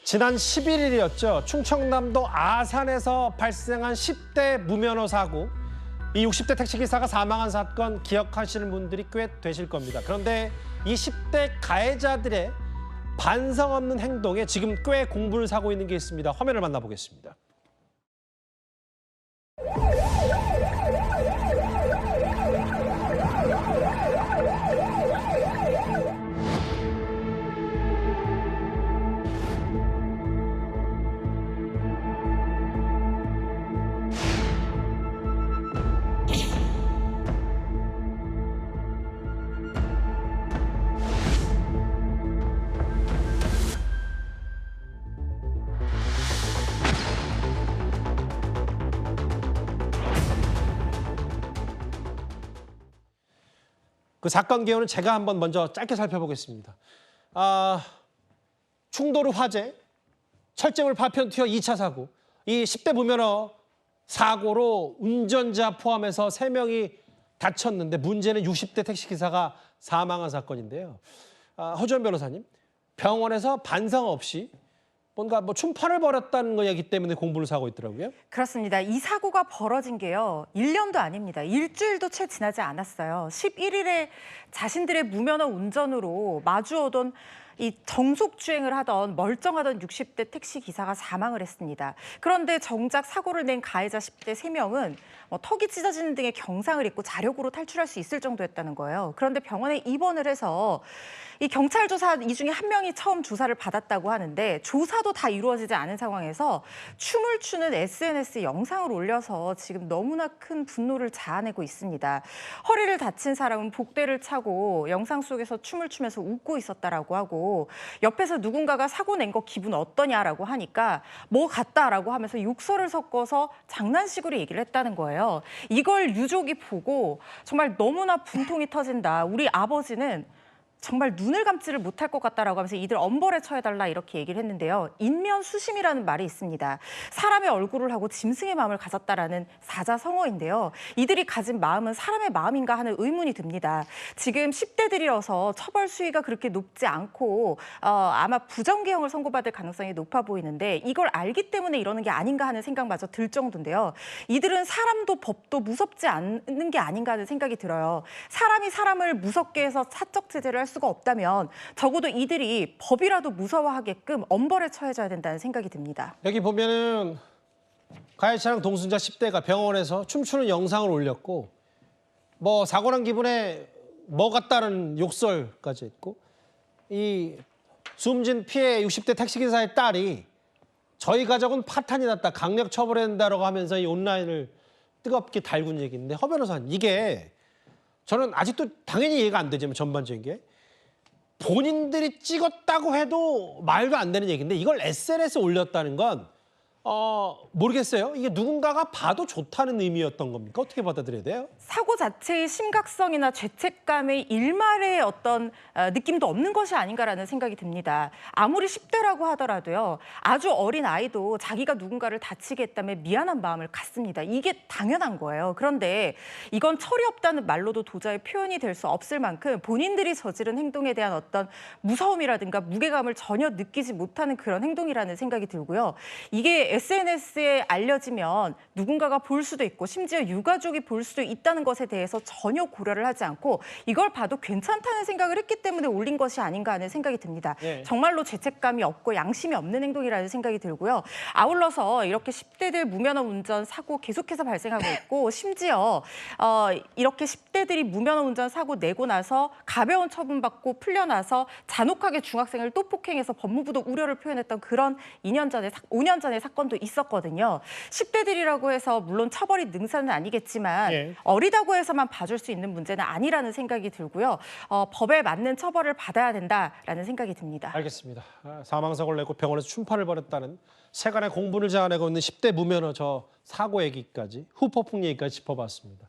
지난 11일이었죠. 충청남도 아산에서 발생한 10대 무면허 사고. 이 60대 택시기사가 사망한 사건 기억하시는 분들이 꽤 되실 겁니다. 그런데 이 10대 가해자들의 반성 없는 행동에 지금 꽤 공분을 사고 있는 게 있습니다. 화면을 만나보겠습니다. 그 사건 개요는 제가 한번 먼저 짧게 살펴보겠습니다. 충도로 화재, 철제물 파편 튀어 2차 사고, 이 10대 무면허 사고로 운전자 포함해서 3명이 다쳤는데 문제는 60대 택시기사가 사망한 사건인데요. 허주원 변호사님, 병원에서 반성 없이 뭔가 춤판을 벌였다는 거이기 때문에 공분을 사고 있더라고요. 그렇습니다. 이 사고가 벌어진 게요. 1년도 아닙니다. 일주일도 채 지나지 않았어요. 11일에 자신들의 무면허 운전으로 마주오던 이 정속 주행을 하던 멀쩡하던 60대 택시 기사가 사망을 했습니다. 그런데 정작 사고를 낸 가해자 10대 3명은 턱이 찢어지는 등의 경상을 입고 자력으로 탈출할 수 있을 정도였다는 거예요. 그런데 병원에 입원을 해서 이 경찰 조사 이 중에 한 명이 처음 조사를 받았다고 하는데 조사도 다 이루어지지 않은 상황에서 춤을 추는 SNS 영상을 올려서 지금 너무나 큰 분노를 자아내고 있습니다. 허리를 다친 사람은 복대를 차고 영상 속에서 춤을 추면서 웃고 있었다라고 하고 옆에서 누군가가 사고 낸 거 기분 어떠냐라고 하니까 뭐 같다라고 하면서 욕설을 섞어서 장난식으로 얘기를 했다는 거예요. 이걸 유족이 보고 정말 너무나 분통이 터진다. 우리 아버지는 정말 눈을 감지를 못할 것 같다라고 하면서 이들 엄벌에 처해달라 이렇게 얘기를 했는데요. 인면수심이라는 말이 있습니다. 사람의 얼굴을 하고 짐승의 마음을 가졌다라는 사자성어인데요. 이들이 가진 마음은 사람의 마음인가 하는 의문이 듭니다. 지금 10대들이라서 처벌 수위가 그렇게 높지 않고 아마 부정기형을 선고받을 가능성이 높아 보이는데 이걸 알기 때문에 이러는 게 아닌가 하는 생각마저 들 정도인데요. 이들은 사람도 법도 무섭지 않은 게 아닌가 하는 생각이 들어요. 사람이 사람을 무섭게 해서 사적 제재를 할 수가 없다면 적어도 이들이 법이라도 무서워하게끔 엄벌에 처해져야 된다는 생각이 듭니다. 여기 보면은 가해자랑 동승자 10대가 병원에서 춤추는 영상을 올렸고 사고 난 기분에 뭐 같다는 욕설까지 했고 이 숨진 피해 60대 택시기사의 딸이 저희 가족은 파탄이 났다, 강력 처벌해야 된다라고 하면서 이 온라인을 뜨겁게 달군 얘기인데 허 변호사님, 이게 저는 아직도 당연히 이해가 안 되지만 전반적인 게 본인들이 찍었다고 해도 말도 안 되는 얘기인데 이걸 SNS에 올렸다는 건 모르겠어요. 이게 누군가가 봐도 좋다는 의미였던 겁니까? 어떻게 받아들여야 돼요? 사고 자체의 심각성이나 죄책감의 일말의 어떤 느낌도 없는 것이 아닌가라는 생각이 듭니다. 아무리 10대라고 하더라도요. 아주 어린 아이도 자기가 누군가를 다치게 했다면 미안한 마음을 갖습니다. 이게 당연한 거예요. 그런데 이건 철이 없다는 말로도 도저히 표현이 될 수 없을 만큼 본인들이 저지른 행동에 대한 어떤 무서움이라든가 무게감을 전혀 느끼지 못하는 그런 행동이라는 생각이 들고요. 이게 SNS에 알려지면 누군가가 볼 수도 있고 심지어 유가족이 볼 수도 있다는 것에 대해서 전혀 고려를 하지 않고 이걸 봐도 괜찮다는 생각을 했기 때문에 올린 것이 아닌가 하는 생각이 듭니다. 네. 정말로 죄책감이 없고 양심이 없는 행동이라는 생각이 들고요. 아울러서 이렇게 10대들 무면허 운전 사고 계속해서 발생하고 있고 심지어 이렇게 10대들이 무면허 운전 사고 내고 나서 가벼운 처분받고 풀려나서 잔혹하게 중학생을 또 폭행해서 법무부도 우려를 표현했던 그런 5년 전의 사건도 있었거든요. 10대들이라고 해서 물론 처벌이 능사는 아니겠지만 예. 어리다고 해서만 봐줄 수 있는 문제는 아니라는 생각이 들고요. 법에 맞는 처벌을 받아야 된다라는 생각이 듭니다. 알겠습니다. 사망사고를 내고 병원에서 춤판을 벌였다는 세간의 공분을 자아내고 있는 10대 무면허 사고 얘기까지 후폭풍 얘기까지 짚어봤습니다.